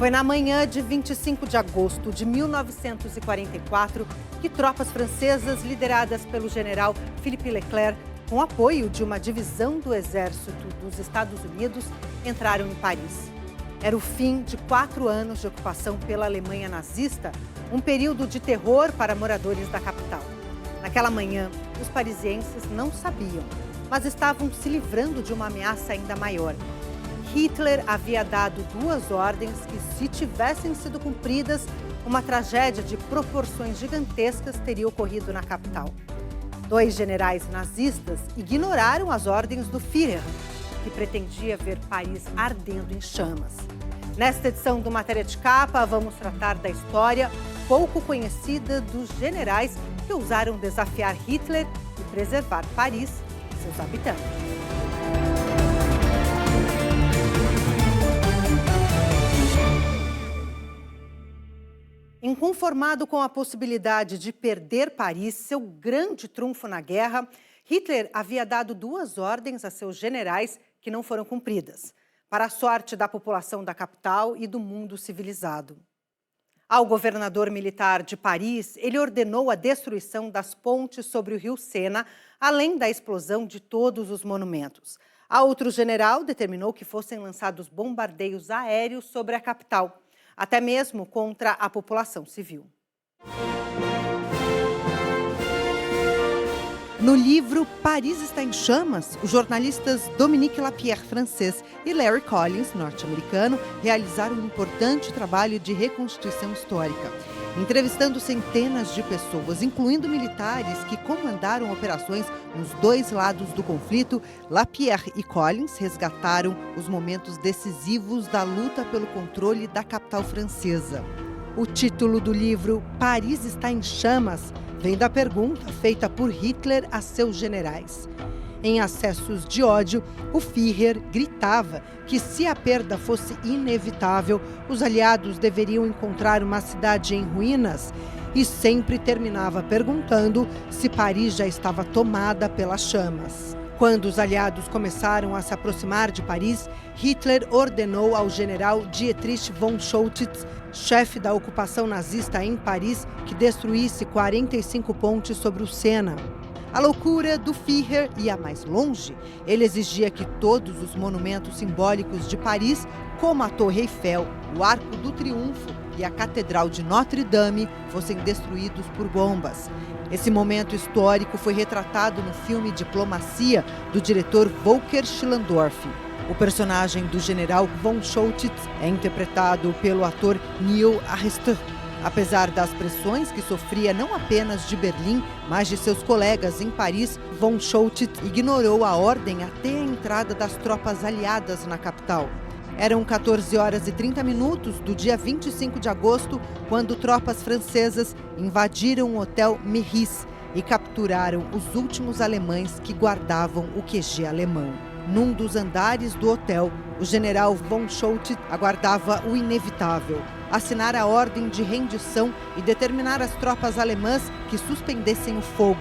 Foi na manhã de 25 de agosto de 1944 que tropas francesas lideradas pelo general Philippe Leclerc, com apoio de uma divisão do exército dos Estados Unidos, entraram em Paris. Era o fim de 4 anos de ocupação pela Alemanha nazista, um período de terror para moradores da capital. Naquela manhã, os parisienses não sabiam, mas estavam se livrando de uma ameaça ainda maior. Hitler havia dado 2 ordens que, se tivessem sido cumpridas, uma tragédia de proporções gigantescas teria ocorrido na capital. 2 generais nazistas ignoraram as ordens do Führer, que pretendia ver Paris ardendo em chamas. Nesta edição do Matéria de Capa, vamos tratar da história pouco conhecida dos generais que ousaram desafiar Hitler e preservar Paris e seus habitantes. Inconformado com a possibilidade de perder Paris, seu grande trunfo na guerra, Hitler havia dado 2 ordens a seus generais que não foram cumpridas, para a sorte da população da capital e do mundo civilizado. Ao governador militar de Paris, ele ordenou a destruição das pontes sobre o rio Sena, além da explosão de todos os monumentos. A outro general determinou que fossem lançados bombardeios aéreos sobre a capital, até mesmo contra a população civil. No livro Paris está em chamas, os jornalistas Dominique Lapierre, francês, e Larry Collins, norte-americano, realizaram um importante trabalho de reconstituição histórica. Entrevistando centenas de pessoas, incluindo militares que comandaram operações nos 2 lados do conflito, Lapierre e Collins resgataram os momentos decisivos da luta pelo controle da capital francesa. O título do livro Paris está em chamas vem da pergunta feita por Hitler a seus generais. Em acessos de ódio, o Führer gritava que, se a perda fosse inevitável, os aliados deveriam encontrar uma cidade em ruínas e sempre terminava perguntando se Paris já estava tomada pelas chamas. Quando os aliados começaram a se aproximar de Paris, Hitler ordenou ao general Dietrich von Choltitz, chefe da ocupação nazista em Paris, que destruísse 45 pontes sobre o Sena. A loucura do Führer ia mais longe. Ele exigia que todos os monumentos simbólicos de Paris, como a Torre Eiffel, o Arco do Triunfo e a Catedral de Notre-Dame, fossem destruídos por bombas. Esse momento histórico foi retratado no filme Diplomacia, do diretor Volker Schlendorf. O personagem do general von Choltitz é interpretado pelo ator Neil Armstrong. Apesar das pressões que sofria não apenas de Berlim, mas de seus colegas em Paris, von Choltitz ignorou a ordem até a entrada das tropas aliadas na capital. Eram 14h30 do dia 25 de agosto, quando tropas francesas invadiram o hotel Meurice e capturaram os últimos alemães que guardavam o QG alemão. Num dos andares do hotel, o general von Choltitz aguardava o inevitável: assinar a ordem de rendição e determinar às tropas alemãs que suspendessem o fogo.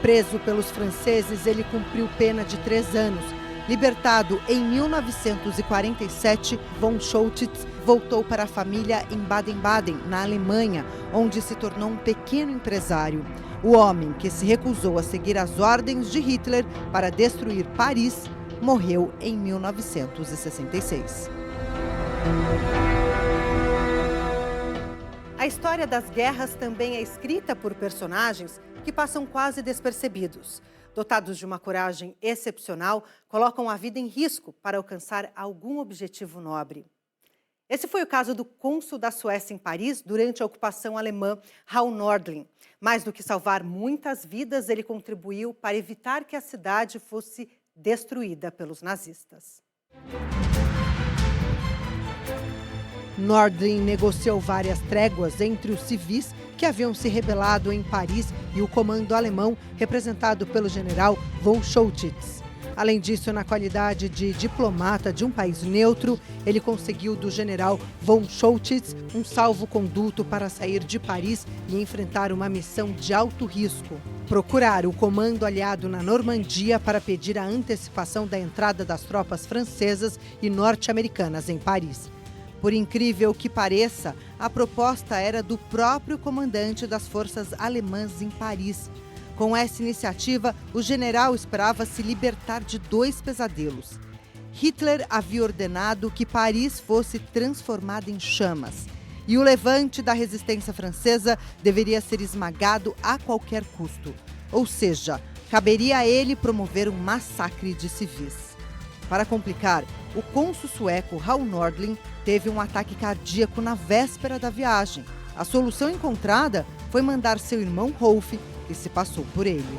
Preso pelos franceses, ele cumpriu pena de 3 anos. Libertado em 1947, von Choltitz voltou para a família em Baden-Baden, na Alemanha, onde se tornou um pequeno empresário. O homem que se recusou a seguir as ordens de Hitler para destruir Paris morreu em 1966. A história das guerras também é escrita por personagens que passam quase despercebidos. Dotados de uma coragem excepcional, colocam a vida em risco para alcançar algum objetivo nobre. Esse foi o caso do cônsul da Suécia em Paris durante a ocupação alemã, Raoul Nordling. Mais do que salvar muitas vidas, ele contribuiu para evitar que a cidade fosse destruída pelos nazistas. Nordling negociou várias tréguas entre os civis que haviam se rebelado em Paris e o comando alemão, representado pelo general von Choltitz. Além disso, na qualidade de diplomata de um país neutro, ele conseguiu do general von Choltitz um salvo-conduto para sair de Paris e enfrentar uma missão de alto risco: procurar o comando aliado na Normandia para pedir a antecipação da entrada das tropas francesas e norte-americanas em Paris. Por incrível que pareça, a proposta era do próprio comandante das forças alemãs em Paris. Com essa iniciativa, o general esperava se libertar de 2 pesadelos. Hitler havia ordenado que Paris fosse transformada em chamas, e o levante da resistência francesa deveria ser esmagado a qualquer custo. Ou seja, caberia a ele promover um massacre de civis. Para complicar, o cônsul sueco Raoul Nordling teve um ataque cardíaco na véspera da viagem. A solução encontrada foi mandar seu irmão Rolf, que se passou por ele.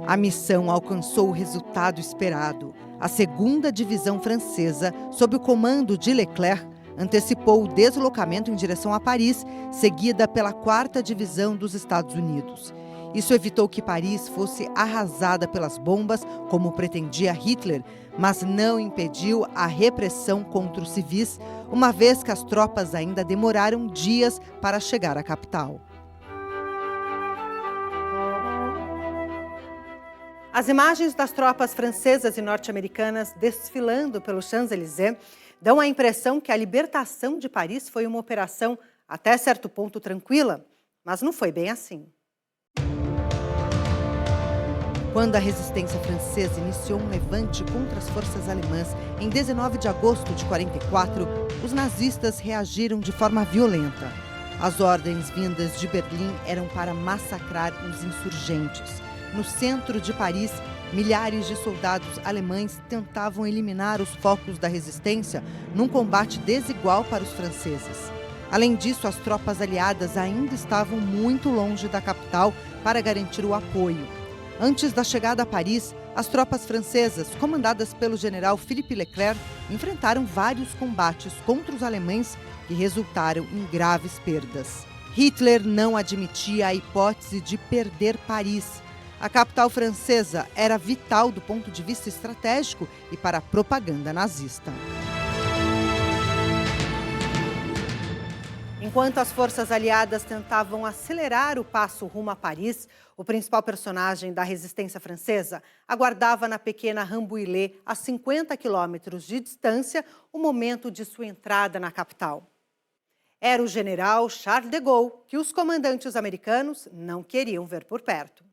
A missão alcançou o resultado esperado. A 2ª Divisão Francesa, sob o comando de Leclerc, antecipou o deslocamento em direção a Paris, seguida pela 4ª Divisão dos Estados Unidos. Isso evitou que Paris fosse arrasada pelas bombas, como pretendia Hitler, mas não impediu a repressão contra os civis, uma vez que as tropas ainda demoraram dias para chegar à capital. As imagens das tropas francesas e norte-americanas desfilando pelo Champs-Élysées dão a impressão que a libertação de Paris foi uma operação até certo ponto tranquila, mas não foi bem assim. Quando a resistência francesa iniciou um levante contra as forças alemãs em 19 de agosto de 1944, os nazistas reagiram de forma violenta. As ordens vindas de Berlim eram para massacrar os insurgentes. No centro de Paris, milhares de soldados alemães tentavam eliminar os focos da resistência num combate desigual para os franceses. Além disso, as tropas aliadas ainda estavam muito longe da capital para garantir o apoio. Antes da chegada a Paris, as tropas francesas, comandadas pelo general Philippe Leclerc, enfrentaram vários combates contra os alemães que resultaram em graves perdas. Hitler não admitia a hipótese de perder Paris. A capital francesa era vital do ponto de vista estratégico e para a propaganda nazista. Enquanto as forças aliadas tentavam acelerar o passo rumo a Paris, o principal personagem da resistência francesa aguardava na pequena Rambouillet, a 50 quilômetros de distância, o momento de sua entrada na capital. Era o general Charles de Gaulle, que os comandantes americanos não queriam ver por perto.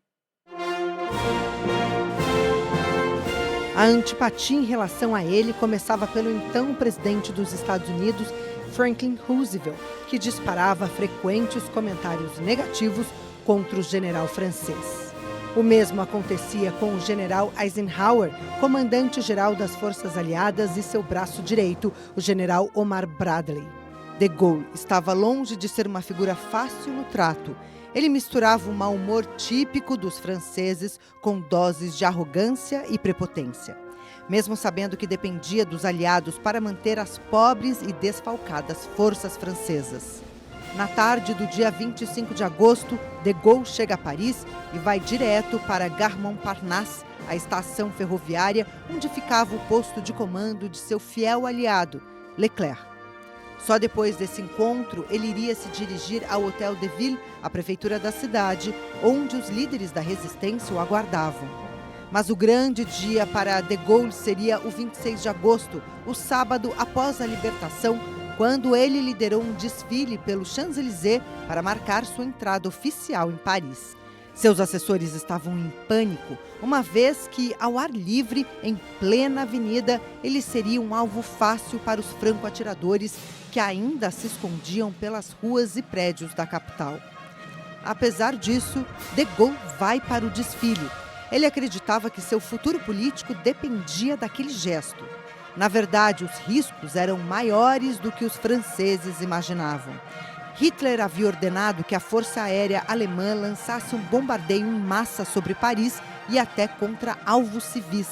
A antipatia em relação a ele começava pelo então presidente dos Estados Unidos, Franklin Roosevelt, que disparava frequentes comentários negativos contra o general francês. O mesmo acontecia com o general Eisenhower, comandante-geral das Forças Aliadas, e seu braço direito, o general Omar Bradley. De Gaulle estava longe de ser uma figura fácil no trato. Ele misturava o mau humor típico dos franceses com doses de arrogância e prepotência, mesmo sabendo que dependia dos aliados para manter as pobres e desfalcadas forças francesas. Na tarde do dia 25 de agosto, de Gaulle chega a Paris e vai direto para Gare Montparnasse, a estação ferroviária onde ficava o posto de comando de seu fiel aliado, Leclerc. Só depois desse encontro, ele iria se dirigir ao Hotel de Ville, a prefeitura da cidade, onde os líderes da resistência o aguardavam. Mas o grande dia para de Gaulle seria o 26 de agosto, o sábado após a libertação, quando ele liderou um desfile pelo Champs-Élysées para marcar sua entrada oficial em Paris. Seus assessores estavam em pânico, uma vez que, ao ar livre, em plena avenida, ele seria um alvo fácil para os franco-atiradores que ainda se escondiam pelas ruas e prédios da capital. Apesar disso, de Gaulle vai para o desfile. Ele acreditava que seu futuro político dependia daquele gesto. Na verdade, os riscos eram maiores do que os franceses imaginavam. Hitler havia ordenado que a Força Aérea Alemã lançasse um bombardeio em massa sobre Paris e até contra alvos civis.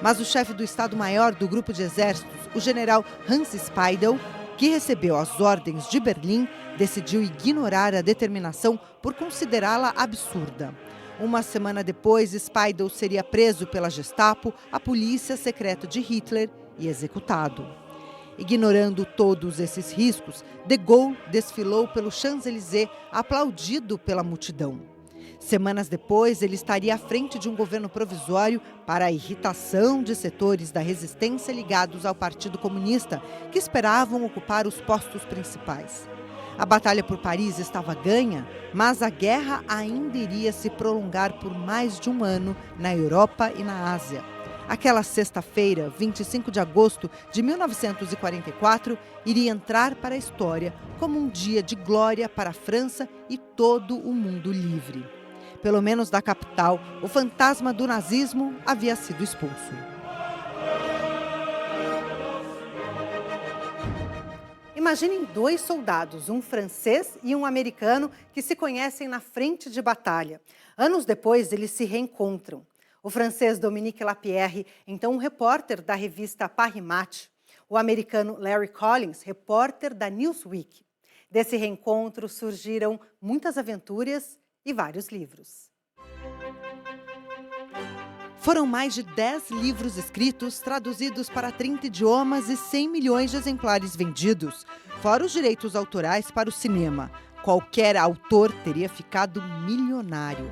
Mas o chefe do Estado-Maior do Grupo de Exércitos, o general Hans Speidel, que recebeu as ordens de Berlim, decidiu ignorar a determinação por considerá-la absurda. Uma semana depois, Speidel seria preso pela Gestapo, a polícia secreta de Hitler, e executado. Ignorando todos esses riscos, de Gaulle desfilou pelo Champs-Élysées, aplaudido pela multidão. Semanas depois, ele estaria à frente de um governo provisório para a irritação de setores da resistência ligados ao Partido Comunista, que esperavam ocupar os postos principais. A batalha por Paris estava ganha, mas a guerra ainda iria se prolongar por mais de um ano na Europa e na Ásia. Aquela sexta-feira, 25 de agosto de 1944, iria entrar para a história como um dia de glória para a França e todo o mundo livre. Pelo menos da capital, o fantasma do nazismo havia sido expulso. Imaginem dois soldados, um francês e um americano, que se conhecem na frente de batalha. Anos depois, eles se reencontram. O francês Dominique Lapierre, então um repórter da revista Paris Match. O americano Larry Collins, repórter da Newsweek. Desse reencontro surgiram muitas aventuras e vários livros. Foram mais de 10 livros escritos, traduzidos para 30 idiomas e 100 milhões de exemplares vendidos, fora os direitos autorais para o cinema. Qualquer autor teria ficado milionário.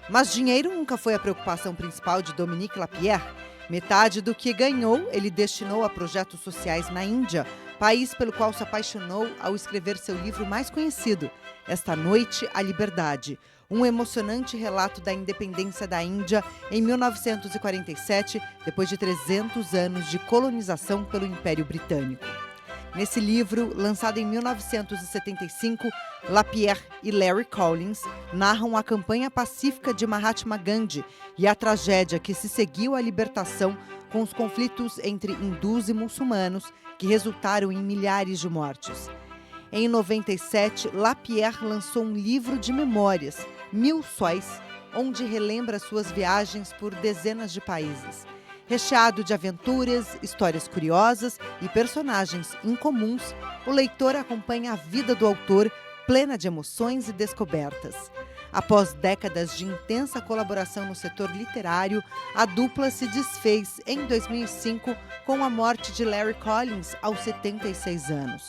Mas dinheiro nunca foi a preocupação principal de Dominique Lapierre. Metade do que ganhou, ele destinou a projetos sociais na Índia, país pelo qual se apaixonou ao escrever seu livro mais conhecido, Esta Noite, a Liberdade, um emocionante relato da independência da Índia em 1947, depois de 300 anos de colonização pelo Império Britânico. Nesse livro, lançado em 1975, Lapierre e Larry Collins narram a campanha pacífica de Mahatma Gandhi e a tragédia que se seguiu à libertação, com os conflitos entre hindus e muçulmanos, que resultaram em milhares de mortes. Em 97, Lapierre lançou um livro de memórias, 1000 Sóis, onde relembra suas viagens por dezenas de países. Recheado de aventuras, histórias curiosas e personagens incomuns, o leitor acompanha a vida do autor, plena de emoções e descobertas. Após décadas de intensa colaboração no setor literário, a dupla se desfez em 2005 com a morte de Larry Collins aos 76 anos.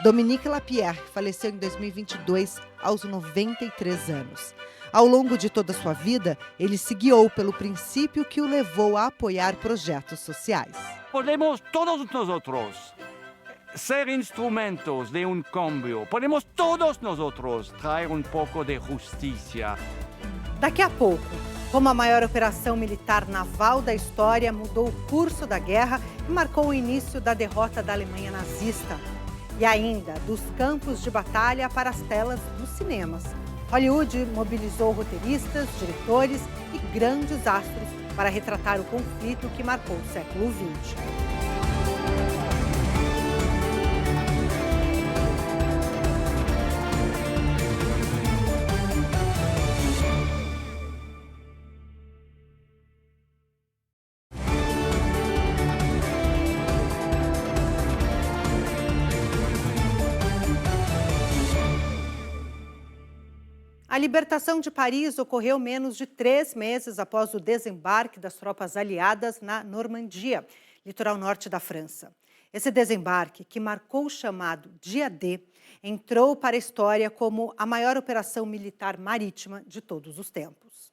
Dominique Lapierre faleceu em 2022 aos 93 anos. Ao longo de toda a sua vida, ele se guiou pelo princípio que o levou a apoiar projetos sociais. Podemos todos nosotros ser instrumentos de cambio. Podemos todos nosotros trazer pouco de justiça. Daqui a pouco, como a maior operação militar naval da história mudou o curso da guerra e marcou o início da derrota da Alemanha nazista. E ainda dos campos de batalha para as telas dos cinemas. Hollywood mobilizou roteiristas, diretores e grandes astros para retratar o conflito que marcou o século XX. A libertação de Paris ocorreu menos de 3 meses após o desembarque das tropas aliadas na Normandia, litoral norte da França. Esse desembarque, que marcou o chamado Dia D, entrou para a história como a maior operação militar marítima de todos os tempos.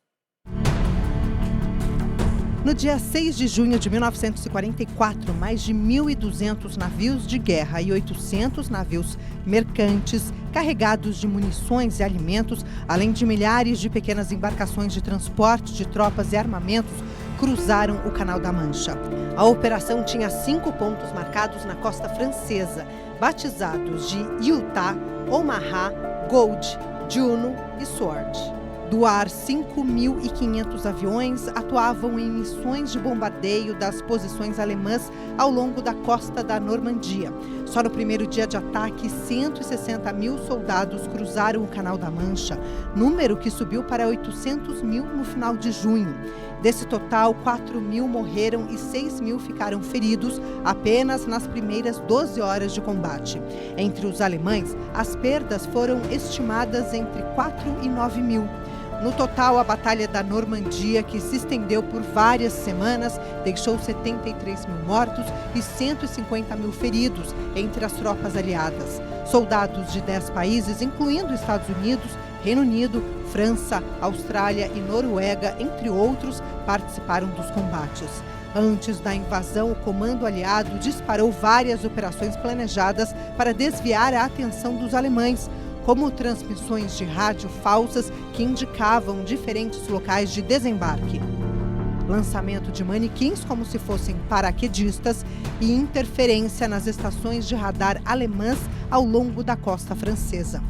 No dia 6 de junho de 1944, mais de 1.200 navios de guerra e 800 navios mercantes carregados de munições e alimentos, além de milhares de pequenas embarcações de transporte de tropas e armamentos, cruzaram o Canal da Mancha. A operação tinha 5 pontos marcados na costa francesa, batizados de Utah, Omaha, Gold, Juno e Sword. Do ar, 5.500 aviões atuavam em missões de bombardeio das posições alemãs ao longo da costa da Normandia. Só no primeiro dia de ataque, 160 mil soldados cruzaram o Canal da Mancha, número que subiu para 800 mil no final de junho. Desse total, 4 mil morreram e 6 mil ficaram feridos apenas nas primeiras 12 horas de combate. Entre os alemães, as perdas foram estimadas entre 4 e 9 mil. No total, a Batalha da Normandia, que se estendeu por várias semanas, deixou 73 mil mortos e 150 mil feridos entre as tropas aliadas. Soldados de 10 países, incluindo Estados Unidos, Reino Unido, França, Austrália e Noruega, entre outros, participaram dos combates. Antes da invasão, o comando aliado disparou várias operações planejadas para desviar a atenção dos alemães, como transmissões de rádio falsas que indicavam diferentes locais de desembarque, lançamento de manequins como se fossem paraquedistas e interferência nas estações de radar alemãs ao longo da costa francesa.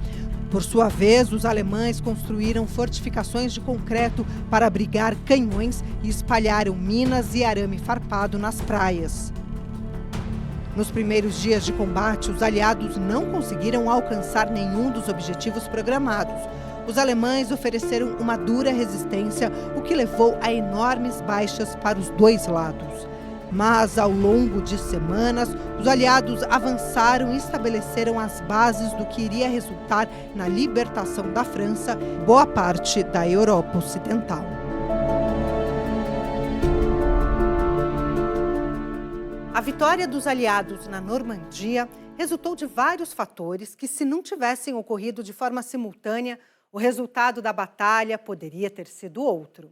Por sua vez, os alemães construíram fortificações de concreto para abrigar canhões e espalharam minas e arame farpado nas praias. Nos primeiros dias de combate, os aliados não conseguiram alcançar nenhum dos objetivos programados. Os alemães ofereceram uma dura resistência, o que levou a enormes baixas para os dois lados. Mas, ao longo de semanas, os aliados avançaram e estabeleceram as bases do que iria resultar na libertação da França e boa parte da Europa Ocidental. A vitória dos aliados na Normandia resultou de vários fatores que, se não tivessem ocorrido de forma simultânea, o resultado da batalha poderia ter sido outro.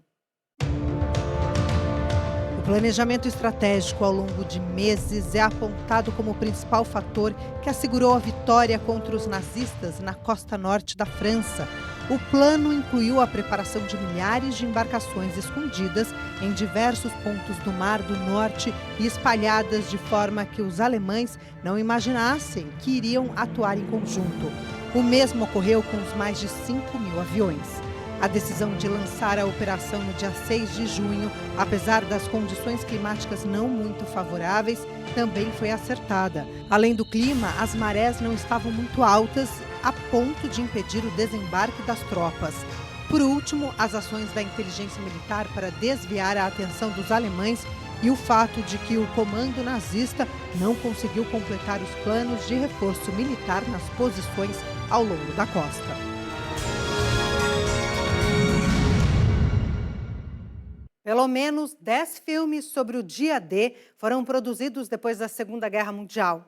O planejamento estratégico ao longo de meses é apontado como o principal fator que assegurou a vitória contra os nazistas na costa norte da França. O plano incluiu a preparação de milhares de embarcações escondidas em diversos pontos do Mar do Norte e espalhadas de forma que os alemães não imaginassem que iriam atuar em conjunto. O mesmo ocorreu com os mais de 5.000 aviões. A decisão de lançar a operação no dia 6 de junho, apesar das condições climáticas não muito favoráveis, também foi acertada. Além do clima, as marés não estavam muito altas, a ponto de impedir o desembarque das tropas. Por último, as ações da inteligência militar para desviar a atenção dos alemães e o fato de que o comando nazista não conseguiu completar os planos de reforço militar nas posições ao longo da costa. Pelo menos 10 filmes sobre o dia D foram produzidos depois da Segunda Guerra Mundial.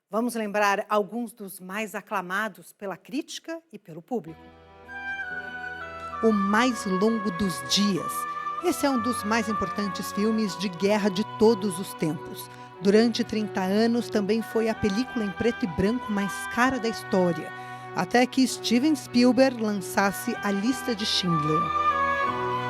Vamos lembrar alguns dos mais aclamados pela crítica e pelo público. O Mais Longo dos Dias. Esse é um dos mais importantes filmes de guerra de todos os tempos. Durante 30 anos, também foi a película em preto e branco mais cara da história, até que Steven Spielberg lançasse A Lista de Schindler.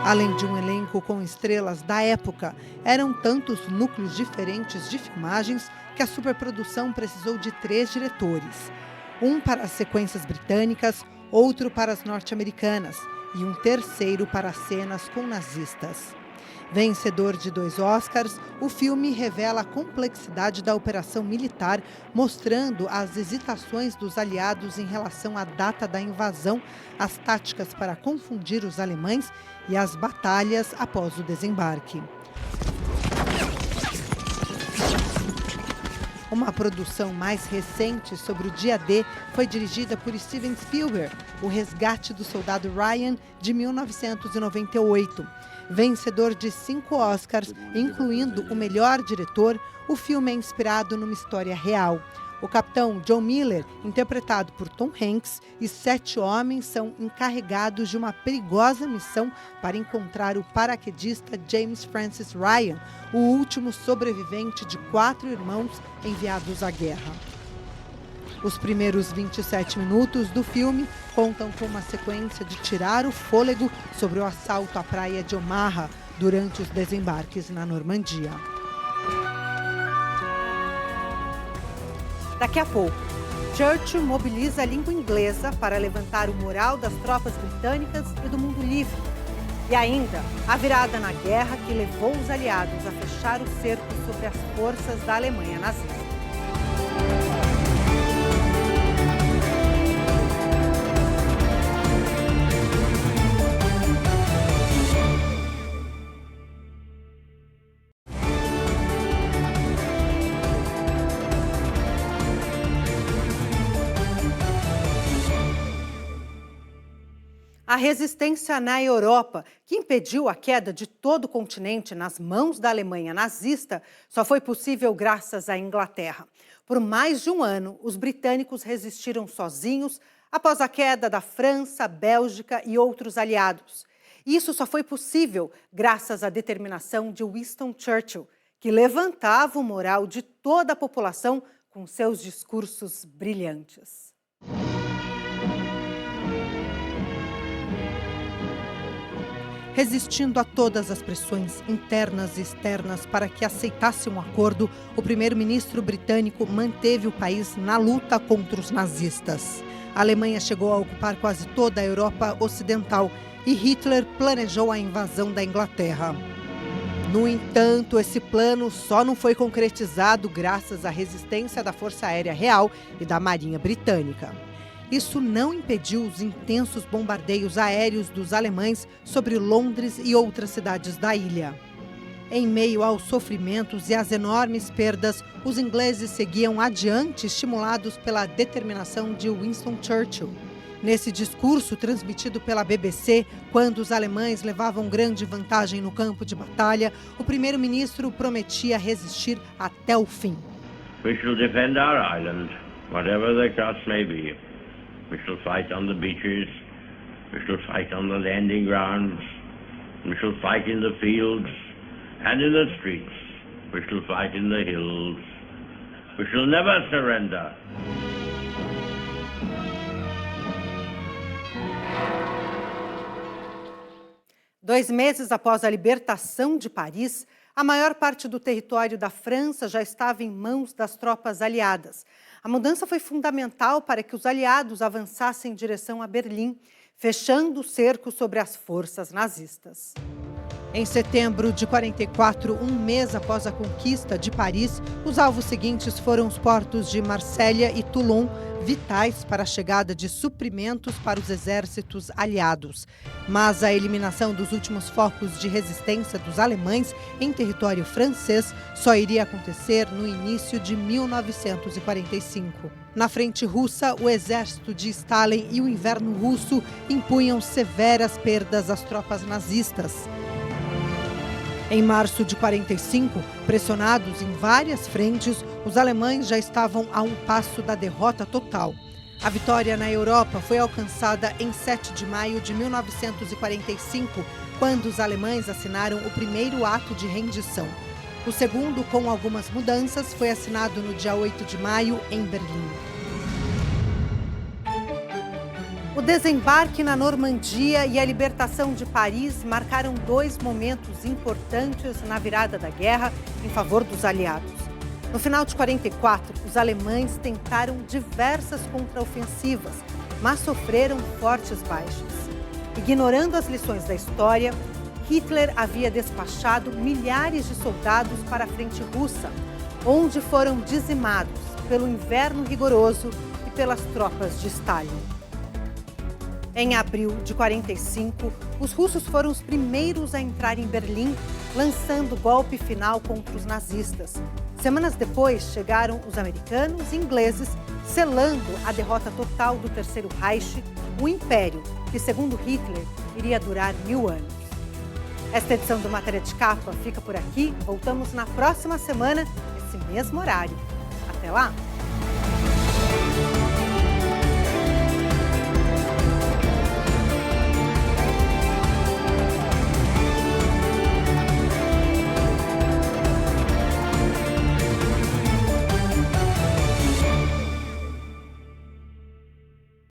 Além de um elenco com estrelas da época, eram tantos núcleos diferentes de filmagens que a superprodução precisou de 3 diretores. Um para as sequências britânicas, outro para as norte-americanas e um terceiro para as cenas com nazistas. Vencedor de 2 Oscars, o filme revela a complexidade da operação militar, mostrando as hesitações dos aliados em relação à data da invasão, as táticas para confundir os alemães e as batalhas após o desembarque. Uma produção mais recente sobre o dia D foi dirigida por Steven Spielberg, O Resgate do Soldado Ryan, de 1998. Vencedor de 5 Oscars, incluindo o melhor diretor, o filme é inspirado numa história real. O capitão John Miller, interpretado por Tom Hanks, e 7 homens são encarregados de uma perigosa missão para encontrar o paraquedista James Francis Ryan, o último sobrevivente de 4 irmãos enviados à guerra. Os primeiros 27 minutos do filme contam com uma sequência de tirar o fôlego sobre o assalto à praia de Omaha durante os desembarques na Normandia. Daqui a pouco, Churchill mobiliza a língua inglesa para levantar o moral das tropas britânicas e do mundo livre. E ainda, a virada na guerra que levou os aliados a fechar o cerco sobre as forças da Alemanha nazista. A resistência na Europa, que impediu a queda de todo o continente nas mãos da Alemanha nazista, só foi possível graças à Inglaterra. Por mais de um ano, os britânicos resistiram sozinhos após a queda da França, Bélgica e outros aliados. Isso só foi possível graças à determinação de Winston Churchill, que levantava o moral de toda a população com seus discursos brilhantes. Resistindo a todas as pressões internas e externas para que aceitasse um acordo, o primeiro-ministro britânico manteve o país na luta contra os nazistas. A Alemanha chegou a ocupar quase toda a Europa Ocidental e Hitler planejou a invasão da Inglaterra. No entanto, esse plano só não foi concretizado graças à resistência da Força Aérea Real e da Marinha Britânica. Isso não impediu os intensos bombardeios aéreos dos alemães sobre Londres e outras cidades da ilha. Em meio aos sofrimentos e às enormes perdas, os ingleses seguiam adiante, estimulados pela determinação de Winston Churchill. Nesse discurso transmitido pela BBC, quando os alemães levavam grande vantagem no campo de batalha, o primeiro-ministro prometia resistir até o fim. We shall defend our island, whatever the cost may be. We shall fight on the beaches, we shall fight on the landing grounds, we shall fight in the fields and in the streets, we shall fight in the hills, we shall never surrender. Dois meses após a libertação de Paris, a maior parte do território da França já estava em mãos das tropas aliadas. A mudança foi fundamental para que os aliados avançassem em direção a Berlim, fechando o cerco sobre as forças nazistas. Em setembro de 44, um mês após a conquista de Paris, os alvos seguintes foram os portos de Marselha e Toulon, vitais para a chegada de suprimentos para os exércitos aliados. Mas a eliminação dos últimos focos de resistência dos alemães em território francês só iria acontecer no início de 1945. Na frente russa, o exército de Stalin e o inverno russo impunham severas perdas às tropas nazistas. Em março de 45, pressionados em várias frentes, os alemães já estavam a um passo da derrota total. A vitória na Europa foi alcançada em 7 de maio de 1945, quando os alemães assinaram o primeiro ato de rendição. O segundo, com algumas mudanças, foi assinado no dia 8 de maio, em Berlim. O desembarque na Normandia e a libertação de Paris marcaram dois momentos importantes na virada da guerra em favor dos aliados. No final de 44, os alemães tentaram diversas contraofensivas, mas sofreram fortes baixas. Ignorando as lições da história, Hitler havia despachado milhares de soldados para a frente russa, onde foram dizimados pelo inverno rigoroso e pelas tropas de Stalin. Em abril de 45, os russos foram os primeiros a entrar em Berlim, lançando o golpe final contra os nazistas. Semanas depois, chegaram os americanos e ingleses, selando a derrota total do Terceiro Reich, um império que, segundo Hitler, iria durar 1000 anos. Esta edição do Matéria de Capa fica por aqui. Voltamos na próxima semana, nesse mesmo horário. Até lá!